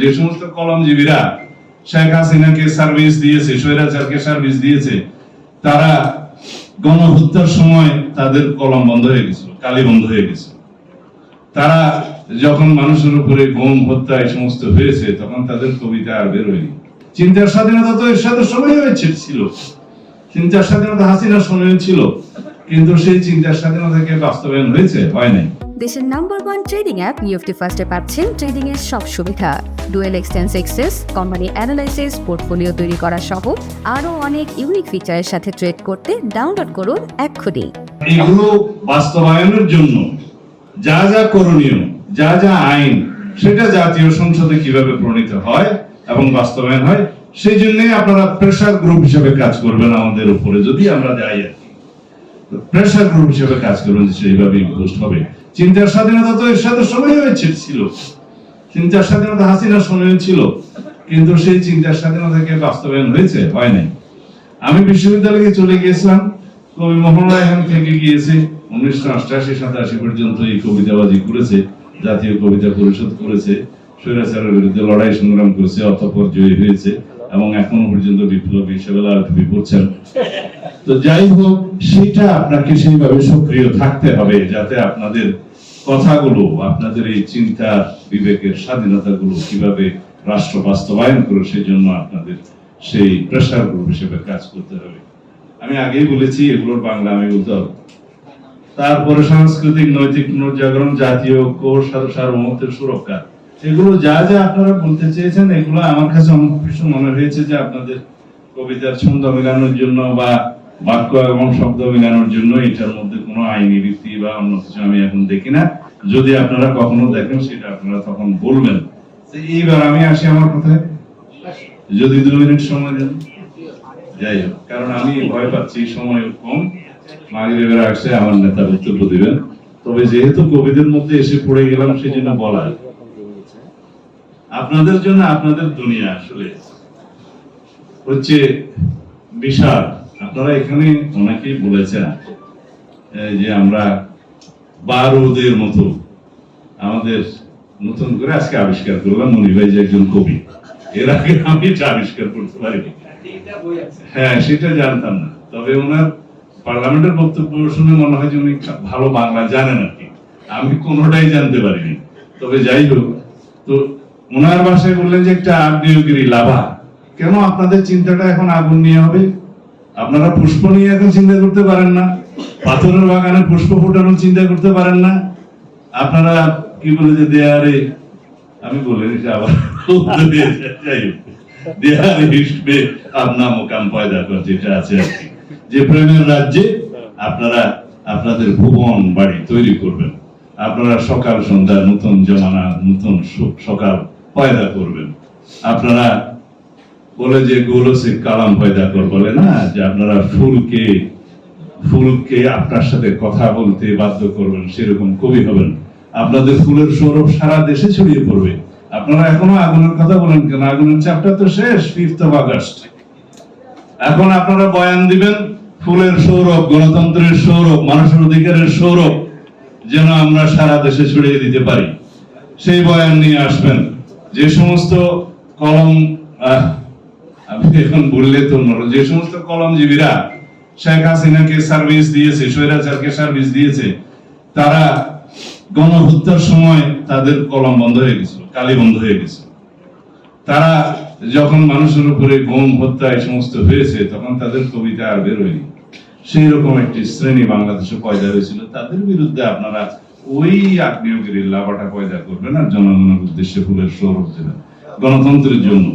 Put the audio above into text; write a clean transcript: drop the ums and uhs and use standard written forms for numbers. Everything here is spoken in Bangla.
যে সমস্ত কলমজীবীরা শেখ হাসিনাকে সার্ভিস দিয়েছে, স্বৈরাচারকে সার্ভিস দিয়েছে, তারা গণহত্যার সময় তাদের কলম বন্ধ হয়ে গেছিল, কালি বন্ধ হয়ে গেছিল। তারা যখন মানুষের উপরে গুম হত্যা এই সমস্ত হয়েছে, তখন তাদের কবিতা আর বের হয়নি। চিন্তার স্বাধীনতা তো এর সাথে সময় ছিল, চিন্তার স্বাধীনতা হাসিনার সময় ছিল, কিন্তু সেই চিন্তার স্বাধীনতাকে বাস্তবায়ন হয়েছে? হয় নাই। দেশের নাম্বার 1 ট্রেডিং অ্যাপ নিফটি ফার্স্টে পাচ্ছেন ট্রেডিং এর সব সুবিধা, dual exchange access, company analysis, portfolio তৈরি করা সহ আরো অনেক ইউনিক ফিচারের সাথে ট্রেড করতে ডাউনলোড করুন এক্ষুনি। এগুলো বাস্তবায়নের জন্য যা যা করণীয়, যা যা আইন, সেটা জাতীয় সংসদে কিভাবে প্রণীত হয় এবং বাস্তবায়ন হয়, সেই জন্যই আপনারা প্রেসার গ্রুপ হিসেবে কাজ করবেন আমাদের উপরে, যদি আমরা যাই আর কি। প্রেসার গ্রুপ হিসেবে কাজ করবেন, সেইভাবেই পোস্ট হবে। চিন্তার স্বাধীনতা তো এর সাথে সময় ছিল, চিন্তার স্বাধীনতা হাসিনার সময় ছিল, কিন্তু সেই চিন্তার স্বাধীনতাকে বাস্তবায়ন হয়েছে? হয় নাই। আমি বিশ্ববিদ্যালয়ে চলে গিয়েছিলাম, কবি মোহন রায় এখান থেকে গিয়েছে 1988-87 পর্যন্ত এই কবিতাবাজি করেছে, জাতীয় কবিতা পরিষদ করেছে, স্বৈরাচারের বিরুদ্ধে লড়াই সংগ্রাম করেছে, অতঃপর জয়ী হয়েছে এবং এখনো পর্যন্ত বিপ্লবী হিসেবে লালটুপি পড়ছেন। তো যাই হোক, সেটা আপনাকে সেইভাবে সক্রিয় থাকতে হবে, যাতে আপনাদের কথাগুলো, আপনাদের এই চিন্তা বিবেকের স্বাধীনতাগুলো কিভাবে রাষ্ট্র বাস্তবায়ন করে, সেই জন্য আপনাদের সেই প্রেসার গ্রুপ হিসেবে কাজ করতে হবে। আমি আগেই বলেছি, এগুলোর বাংলা আমি বলতে হবে। তারপরে সাংস্কৃতিক নৈতিক পুনর্জাগরণ, জাতীয় ঐক্য, সার্বভৌমত্বের সুরক্ষা, এগুলো যা যা আপনারা বলতে চেয়েছেন, এগুলো আমার কাছে অনেক কিছু মনে হয়েছে যে আপনাদের কবিতার ছন্দ মেলানোর জন্য বা বাক্য এবং শব্দ মেলানোর জন্য এটার মধ্যে কোনো আইনি রীতি বা অন্য কিছু আমি এখন দেখি না। যদি আপনারা কখনো দেখেন, সেটা আপনারা তখন বলবেন। এইবার আমি আসি আমার কথায়, যদি 2 মিনিট সময় দেন। যাই হোক, কারণ আমি ভয় পাচ্ছি, সময় কম, মাগরিবের আসছে, আমার নেতা বক্তব্য দিবেন। তবে যেহেতু কবিদের মধ্যে এসে পড়ে গেলাম, সেই জন্য বলা, আপনাদের জন্য আপনাদের দুনিয়া আসলে হচ্ছে বিশাল। আপনারা এখানে অনেকেই বলেছেন যে আমরা বারুদের মতো, আমাদের নতুন করে আজকে আবিষ্কার করলাম মনির ভাই যে একজন কবি। এর আগে আমি এটা আবিষ্কার করতে পারিনি, হ্যাঁ সেটা জানতাম না। তবে ওনার পার্লামেন্টের বক্তব্য শুনে মনে হয় যে উনি ভালো বাংলা জানেন আর কি, আমি কোনোটাই জানতে পারিনি। তবে যাই হোক, তো ওনার ভাষায় বললেন যে একটা আগ্নেয়গিরি লাভা। কেন আপনাদের চিন্তাটা এখন আগুন নিয়ে হবে? আপনারা পুষ্প নিয়ে এখন চিন্তা করতে পারেন না? পাথরের বাগানে পুষ্প ফোটানোর চিন্তা করতে পারেন না? আপনারা কি বলে যে দেয়ারে, আমি বলেন এটা আবার যাই হোক, দেয়ারে হিসবে আপনা মোকাম পয়দা কর, যেটা আছে আর কি, যে প্রেমের রাজ্যে আপনারা আপনাদের ভুবন বাড়ি তৈরি করবেন, আপনারা সকাল সন্ধ্যা নতুন জমানা, নতুন সকাল পয়দা করবেন। আপনারা বলে যে গোলসে কালাম পয়দা কর, বলে না যে আপনারা ফুলকে আপনার সাথে কথা বলতে বাধ্য করবেন, সেরকম কবি হবেন। আপনাদের ফুলের সৌরভ সারা দেশে ছড়িয়ে পড়বে। আপনারা এখনো আগুনের কথা বলেন কেন? আগুনের চ্যাপ্টার তো শেষ, 5th of August। এখন আপনারা বয়ান দিবেন ফুলের সৌরভ, গণতন্ত্রের সৌরভ, মানুষের অধিকারের সৌরভ যেন আমরা সারা দেশে ছড়িয়ে দিতে পারি, সেই বয়ান নিয়ে আসবেন। যে সমস্ত কলম, আমি এখন বললে তো, যে সমস্ত কলমজীবীরা শেখ হাসিনাকে সার্ভিস দিয়েছে, স্বৈরাচারকে সার্ভিস দিয়েছে, তারা গণহত্যার সময় তাদের কলম বন্ধ হয়ে গেছিল, কালি বন্ধ হয়ে গেছিল। তারা যখন মানুষের উপরে গুম হত্যা এই সমস্ত হয়েছে, তখন তাদের কবিতা আর বের হয়নি। সেই রকম একটি শ্রেণী বাংলাদেশে পয়দা হয়েছিল, তাদের বিরুদ্ধে আপনারা ওই আগ্নেয়গিরির লাভাটা পয়দা করবেন আর জনগণের উদ্দেশ্যে ফুলের সৌরভ দেবেন, গণতন্ত্রের জন্য।